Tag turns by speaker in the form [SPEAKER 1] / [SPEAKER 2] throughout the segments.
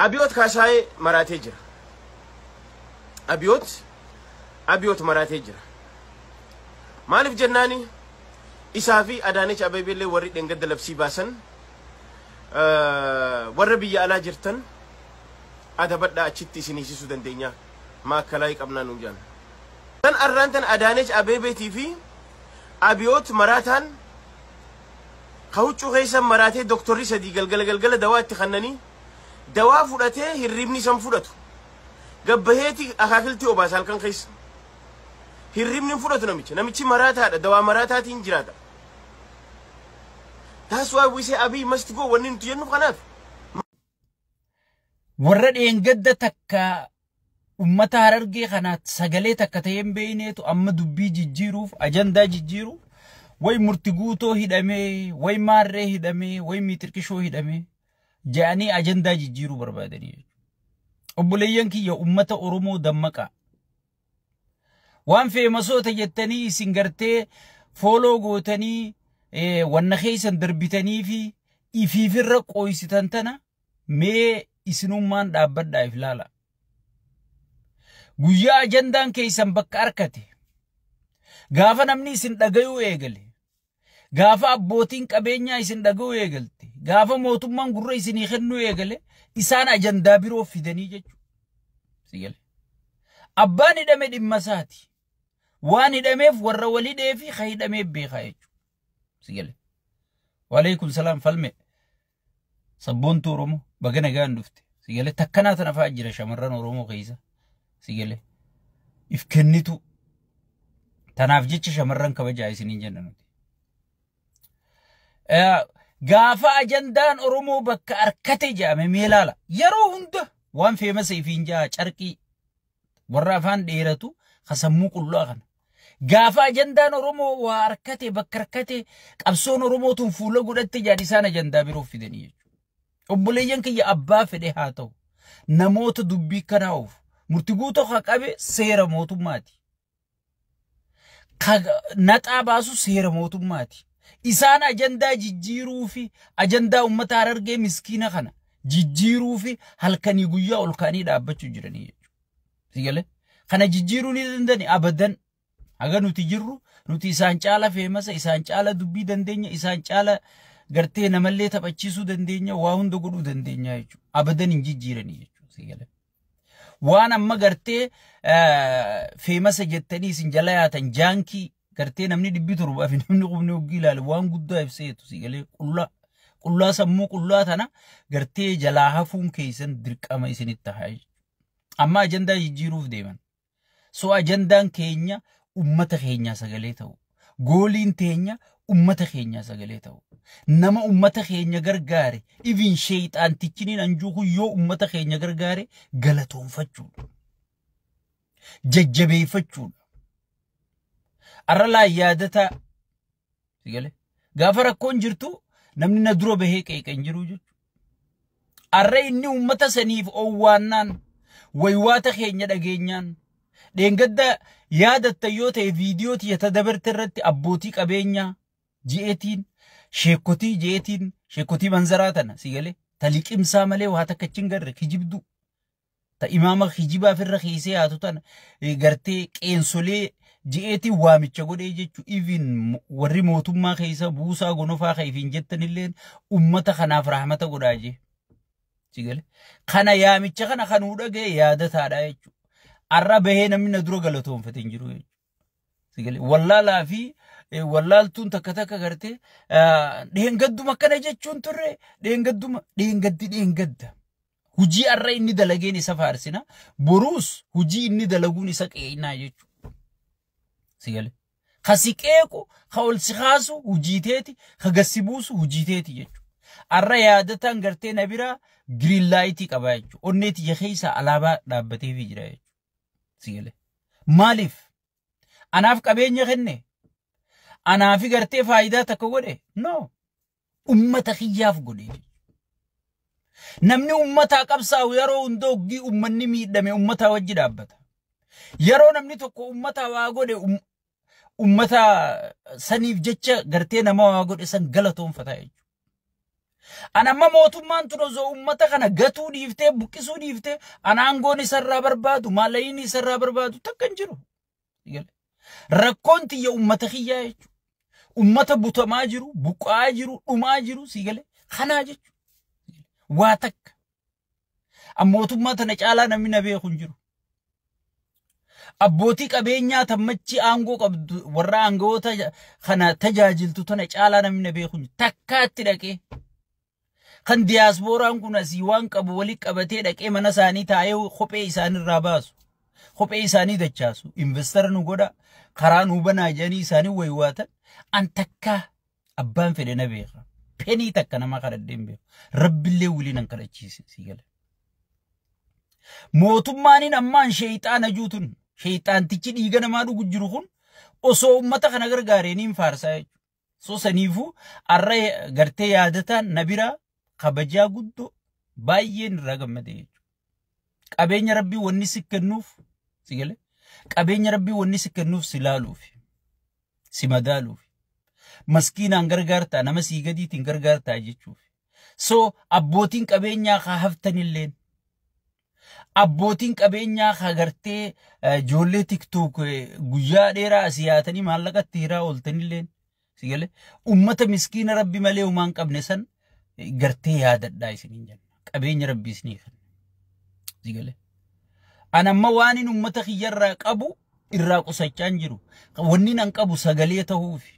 [SPEAKER 1] أبيوت كاساي مراتجر أبيوت مراتجر مالف جناني إسافي أدانيش أبيبي اللي ورد نقد لبسي باسن وربي على جرتن أدا بدأ أشتي سنيسي سودان دنيا ما كلايك أبنا نوجان تن أرانتن أدانيش أبيبي تيفي أبيوت مراتان خوچو غيسا مراتي دكتوري سدي قلقل دوات تخنني دوا فودته هربني سم فودته غبهيتي اخاكلتي وباسال كان خيس هربني فودته نميچ مراتا دوا مراتا تنجراتا that's why we say Abi must go when into yenu qanaf
[SPEAKER 2] warad engadda takka ummata hararge qanat sagale takka tayen beyneetu amma dubbi jijjiruuf ajanda jijjiru way murtiguuto hidame way marre hidame way mitirkisho hidame جاني أجندة جيرو بربادني أبوليان كي يا أمة أرومو دمكا وان في مسوت جتني سنجرتي فولو غوتني ونخي سندربتني في فرق ويستنتنا مي إسنومان دابد دايفلالا غويا أجندان كي سنبك أركتي غافا نمني سندقيو إيغلي غافا أبوتين كبينيا سندقيو إيغلتي غافا موتمان غرّي سني خنو يغلي إسان أجندا بيرو فيدني جيجو سيغلي أباني دمي دمساتي واني دمي فور ولي في خي دمي بيخا يجو سيغلي وعليكم سلام فالمي صبونتو رومو بغنا غان دفتي سيغلي تكنات نفاجر شمران رومو غيزا سيغلي إفكنيتو تنافجيش شمران كبجاي سنين جننوتي غافا أجندان أرومو بك أركتي جامي ميلالا يرو هنده وان في مسي فينجا چرقي ورافان ديرتو خسمو كلو أغن غافا أجندان أرومو واركتي بك أركتي قبسون أرومو تنفولا قدت جادسان أجندا بيرو في دنيا أبوليان كي أبا فده هاتو نموت دبي كناوف مرتقوتو خاقابي سير موتو ماتي نتا باسو سير موتو ماتي إسان أجندا جيجيرو في أجندا أمة عررقة مسكينة خنا جيجيرو في هل كان يقويا والكاني دابتشو جراني سيقال خنا جيجيرو ندندني أبدا أغا نتجرو نتي إسان چالا فيمسا إسان چالا دبي دندنيا إسان چالا غرتي نمالي تبچيسو دندنيا واهن دقلو دندنيا أبدا نجيجيراني سيقال وان أما غرتي فيمسا جتني سنجلاياتا جانكي كرتين أمني دبيتور بافين أمني قبني وقيل وان قدوا يفسيتو سيقالي كلا سمو كلا تنا كرتي جلاها فون كيسن درك أما يسن التحاج أما أجندا يجيروف ديما سو أجندان كينيا أمة خينيا سيقاليتو قولين تينيا أمة خينيا سيقاليتو نما أمة خينيا غرغاري إذن شيطان تيكينين أنجوكو يو أمة خينيا غرغاري غلطون فتشول ججبي فتشول أرلا يادتا سيقالي غافر أكون جرتو نمني ندرو بهيك ايك انجرو جوج أرى إني أمتا سنيف أوانان ويواتا خينيا داقينيان دين قد يادتا يوتا فيديوتي يتدبر ترتي أبوتيك أبينيا جيئتين شيكوتي منزراتنا سيقالي تليك إمسامالي وهاتا كتشنگر خجبدو تا إماما خجبا في الرخيسي هاتو تان غرتي كينسولي جئتي وامچ غودي جچو even وري موتوما خيسا بوسا غنوفا خيفين جتن اللين امته خناف رحمته غداجي سيغل خنا يامچ خنا خنودغه يادتا دايچو عربه نمن درو غلطون فتنجرو سيغل والله لا في والله تون تكتك غرتي دين غدو مكنه جچون تره دين غد هجي ارى اني دلغيني سفارسنا بروس هجي اني دلغوني سقينا يچو سيقال خسيكيكو خول سخاسو وجيتيتي خغسيبوسو وجيتيتي يجو الريادتان غرتي نبيرا جرين لايتي قبايجو اونيتي يخيسا علابا دابتي في جرا يجو سيقال مالف انا في قبين يخني انا في غرتي فايدة تكوغودي نو امتا خياف غودي نمني امتا قبسا ويرو اندوغي امني ميدامي امتا وجي دابتا يرو نمني توكو امتا واغودي أمتا سنيف جتشا غرتي نما واغود إسان غلطون فتايج Ana amma mootummaan tun osoo ummata kana gatuu dhiiftee buqqisuu dhiiftee anaangoon isarraa barbaadu maalayiin isarraa barbaadu takka hin jiru. Rakkoon tiyya ummata kiyyaa jechuudha. Ummata butamaa jiru, buqqaa jiru, dhumaa jiru sigale kanaa jechuudha. Waa takka. Mootummaa tana caalaa namni na beeku hin jiru. Abbootii qabeenyaa tammachi aangoo qabdu warra aangoota kana tajaajiltu tana caalaa namni na beeku hin jiru. Takkaatti dhaqee kan diyaaspooraan kun asii waan qabu walitti qabatee dhaqee mana isaanii taa'ee kophee isaaniirraa baasu. Kophee isaanii dachaasu. Investara nu godha karaa nu banaa jedhanii isaanii waywaatan. An takka abbaan fedhe na beeka. Penii takka nama kadhadheen beeku. Rabbillee wiliin an kadhachiise sigale. Mootummaaniin ammaan sheeyxaana juutun sheeyxaantichi dhiiga namaa dhugu jiru kun osoo ummata kana gargaareeniin faarsaa jechuudha. So saniifuu arra gartee yaadataan na biraa kabajaa guddoo baay'een irraa gammade jechuudha. Qabeenya rabbii wanni si kennuuf sigale. Qabeenya rabbii wanni si kennuuf si laaluuf si madaaluuf maskiinaan gargaartaa nama sii gadiitiin gargaartaa jechuuf. So abbootiin qabeenyaa kaa haftanilleen abbootiin qabeenyaa kaa gartee ijoollee tiktook guyyaa dheeraa asii yaatanii maallaqatti hiraa ooltanilleen sigale ummata miskiina rabbi malee umaan qabne san gartee yaadadhaa isiniin jenna. Qabeenya rabbii isinii kenna sigale. Anamma waanin ummata kiyyarraa qabu irraa qusachaan jiru. Wanni nan qabu sagalee ta'uufi.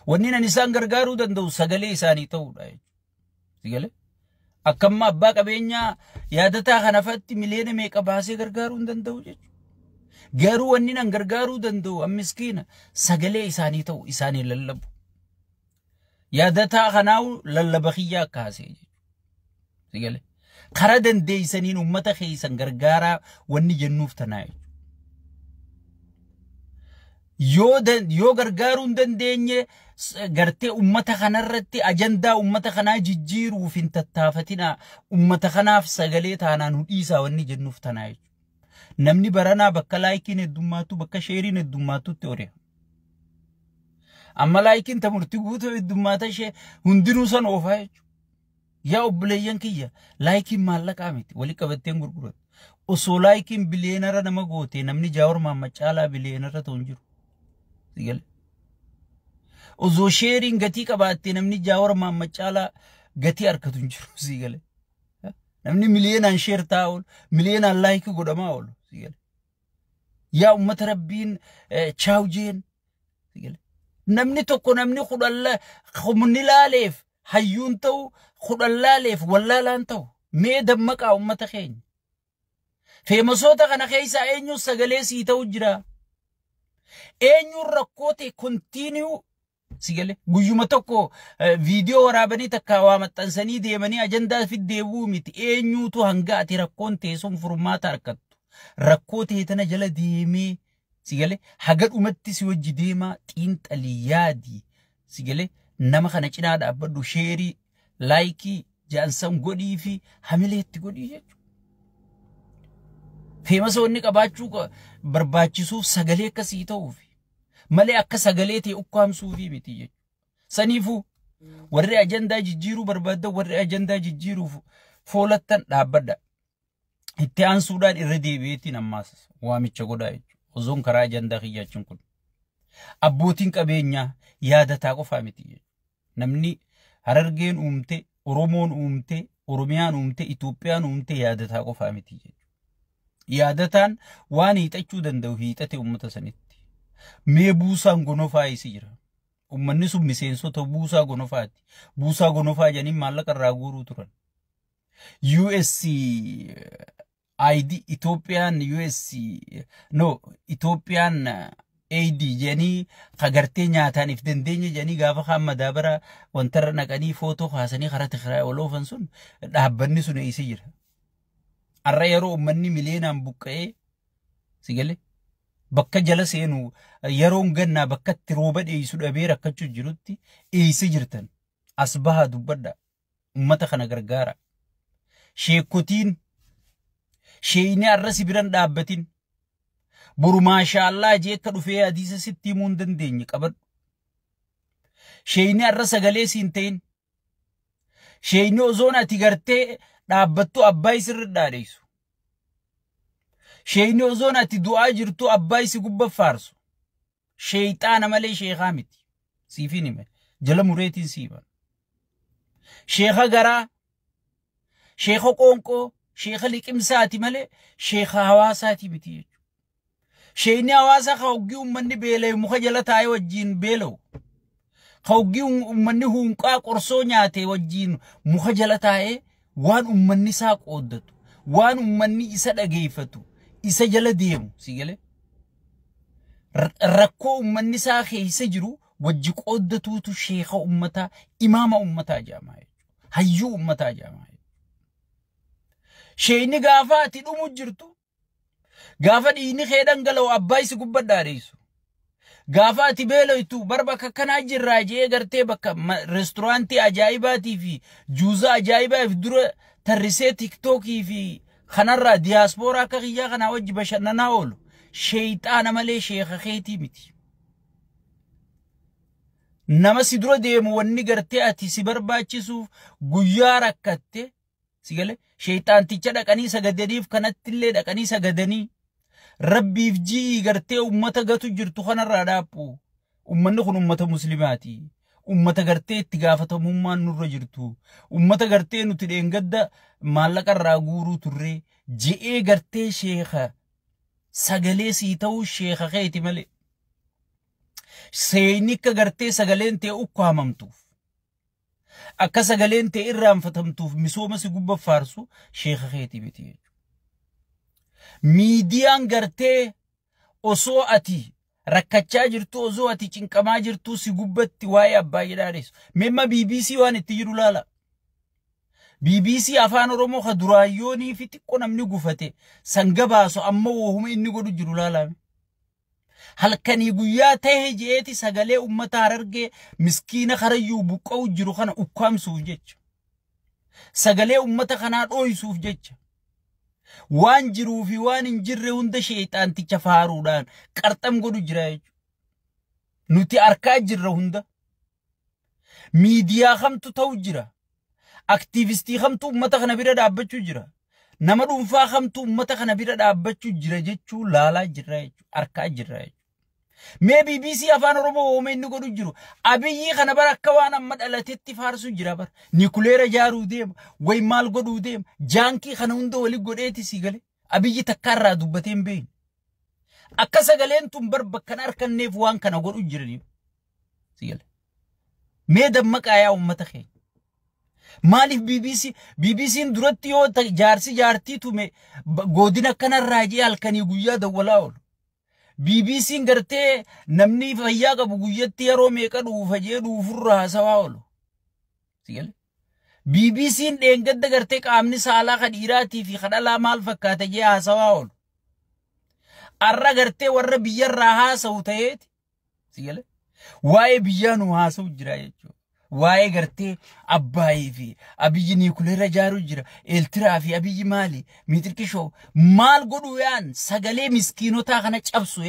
[SPEAKER 2] Wanni nan isaan gargaaruu danda'u sagalee isaanii ta'uudha jechuudha. Sigale. Akkamma abbaa qabeenyaa yaadataa kanafatti miliyoona meeqa baasee gargaaruu hin danda'u jechuudha. Garuu wanni nan gargaaruu danda'u miskiina sagalee isaanii ta'u isaanii lallabu. Yaadataa kanaawu lallaba kiyyaa kaasee jechuudha. Sigale. Kara dandeeysaniin ummata keessan gargaaraa wanni jennuuf tanaa yoo gargaaruu hin dandeenye gartee ummata kanarratti ajandaa ummata kanaa jijjiiruuf hin tattaafatinaa ummata kanaaf sagalee taanaan hudhiisaa wanni jennuuf tanaa namni baranaa bakka laayikiin heddummaatu bakka sheeriin heddummaatutti oreha. Amma laayikiin tamurti guutuu heddummaata ishee hundinuu san oofaa jechuudha. Yaa obboleeyyan kiyya laayikiin maallaqaa miti walii qabatteen gurguratu. Osoo laayikiin biliyeenara nama goote namni Jawaar Mohaammed caalaa biliyeenara ta'u hin jiru. Sigale. Osoo sheeriin gatii qabaatte namni Jawaar Mohaammed caalaa gatii harkatu hin jiru. Sigale. Namni miliyeenaan sheer taa'u miliyeenaan laayikii godhamaa oolu. Sigale. Yaa ummata rabbiin chaawjeen. Sigale. Namni tokko namni kudhalla humni laaleef hayyuun ta'u kudhallaaleef wallaalaan ta'u mee dammaqaa ummata keenya. Feemasoota kana keessaa eenyuun sagalee sii ta'u jira. Eenyuun rakkoote kontiiniyuu sigale guyyuma tokko viidiyoo waraabanii takka waa maxxansanii deemanii ajandaa fiddeebuu miti eenyuutu hanga ati rakkoon teessuun furmaata harkattu. Rakkoo teetana jala deemee sigale haga dhumatti si wajji deemaa xiinxalii yaadii sigale nama kana cinaa dhaabbadhu sheerii laayikii jaansan godhii fi hamileetti godhii jechuudha. Feemasoonni qabaachuu barbaachisuuf sagalee akkasii ta'uuf malee akka sagalee ta'e ukkaamsuufi miti jechuudha. Saniifuu warri ajandaa jijjiiruu barbaadan warri ajandaa jijjiiruuf foolattan dhaabbadha. Itti aansuudhaan irra deebi'eetiin ammaas waamicha godhaa jechuudha. Osoon karaa ajandaa kiyyaachuun kun. Abbootiin qabeenyaa yaadataa qofaa miti jechuudha. Namni Harargeen uumte, Oromoon uumte, Oromiyaan uumte, Itoophiyaan uumte yaadataa qofaa miti jechuudha. Yaadataan waan hiixachuu danda'u hiixate ummata sanitti. Mee buusaan gonofaa isi jira. Ummanni sun miseensota buusaa gonofaati. Buusaa gonofaa jedhanii maallaqa irraa guuruu turan. USC ID Itoophiyaan USC no Itoophiyaan AD jedhanii kagartee nyaataan if dandeenya jedhanii gaafa kaan madaabara wantarra naqanii footoo kaasanii karaa tikiraa oloofan sun dhaabbanni sun isi jira. Arra yeroo ummanni miliyeenaan buqqa'ee sigale bakka jala seenu yeroon gannaa bakka itti rooba dheeyisu dhabee rakkachuu jirutti eeysi jirtan as bahaa dubbadha ummata kana gargaara. Sheekotiin sheeyni arra si biran dhaabbatin boru maashaallah jee akka dhufee hadiisa sitti himuu hin dandeenye qabadhu. Sheeyni arra sagalee siin ta'in Sheeyni osoon ati gartee dhaabbattu abbaa isirra dhaadheessu. Sheeyni osoon ati du'aa jirtu abbaa isi gubba faarsu. Sheeyxaana malee sheekaa miti. Siifin hime. Jala mureetiin siiban. Sheeka garaa, sheeka qoonqoo, sheeka liqimsaati malee sheeka hawaasaati miti jechuudha. Sheeyni hawaasaa ka hoggii uummanni beela'e muka jala taa'ee wajjin beela'u. Ka hoggii uummanni hunqaa qorsoo nyaate wajjin muka jala taa'ee waan uummanni isaa qooddatu, waan uummanni isa dhageeffatu, isa jala deemu si galee. Rakkoo uummanni isaa keessa jiru wajji qooddatuutu sheeka uummataa, imaama uummataa jedhama jechuudha. Hayyuu uummataa jedhama jechuudha. Sheeyni gaafa ati dhumu jirtu, gaafa dhiigni kee dhangala'u abbaa isi gubba dhaadheessu. Gaafa ati beela'tu bar bakka kanaa jirraa jee gartee bakka reesturaantii ajaa'ibaatii fi juuza ajaa'ibaaf dura tarrisee tiktookii fi kanarraa diyaaspooraa akka kiyyaa kanaa wajji bashannanaa oolu. Sheeyxaana malee sheeka keetii miti. Nama si dura deemu wanni gartee ati si barbaachisuuf guyyaa rakkatte si galee sheeyxaanticha dhaqanii sagadaniif kanattillee dhaqanii sagadanii rabbiif ji'i gartee ummata gatu jirtu kanarraa dhaabbu. Ummanni kun ummata muslimaati. Ummata gartee itti gaafatamummaan nurra jirtu. Ummata gartee nuti dheengadda maallaqarraa guuruu turre je'ee gartee sheeka sagalee sii ta'uu sheeka keeti malee. Seeyni akka gartee sagaleen ta'e ukkaamamtuuf. Akka sagaleen ta'e irraanfatamtuuf misooma si gubba faarsu sheeka keeti miti jechuudha. Miidiyaan gartee osoo ati rakkachaa jirtu, osoo ati cinqamaa jirtu si gubbatti waa'ee abbaa jedhaadheessu. Memma BBC waan itti jiru laala. BBC afaan Oromoo ka duraayyoonii fi xiqqoo namni gufate sanga baasu amma wohuma inni godhu jiru laala. Halkanii guyyaa ta'e jeeti sagalee ummata Harargee miskiina karayyuu buqqa'u jiru kana ukkaamsuuf jecha. Sagalee ummata kanaa dhooysuuf jecha. Waan jiruu fi waan hin jirre hunda sheeyxaanticha faaruudhaan qarxam godhu jira jechuudha. Nuti arkaa jirra hunda. Miidiyaa kamtu ta'u jira. Aktiivistii kamtu ummata kana bira dhaabbachuu jira. Nama dhuunfaa kamtu ummata kana bira dhaabbachuu jira jechuu laalaa jirra jechuudha. Arkaa jirra jechuudha. Mee BBC afaan Oromoo wooma inni godhu jiru. Abiyyi kana bara akka waan amma dhalateetti faarsu jira bara. Nikuleera jaaruu deema. Way maal godhuu deema. Jaankii kana hunda wali godheeti si galee. Abiyyi takkaarraa dubbatee hin beekne. Akka sagaleen tun bar bakkan arkanneef waan kana godhu jiraniif. Si galee. Mee dammaqaa yaa uummata keenya. Maaliif BBC'n duratti yoo jaarsi jaartii tume godina kanarraa jee halkanii guyyaa dawwalaa oolu. BBC'n gartee namni fayyaa qabu guyyatti yeroo meeqa dhuufa jee dhuufurra haasawaa oolu. Sigale. BBC'n dheengadda gartee qaamni saalaa ka dhiiraatii fi ka dhalaa maal fakkaata jee haasawaa oolu. Arra gartee warra biyyarraa haasa'u ta'eeti. Sigale. Waa'ee biyyaa nu haasa'u jira jechuudha. Waa'ee gartee abbaayii fi abiyyi nikuleera jaaruu jira. Eeltiraa fi abiyyi maali? Miitirkishoo maal godhu yaan sagalee miskiinotaa kana cabsu yaan.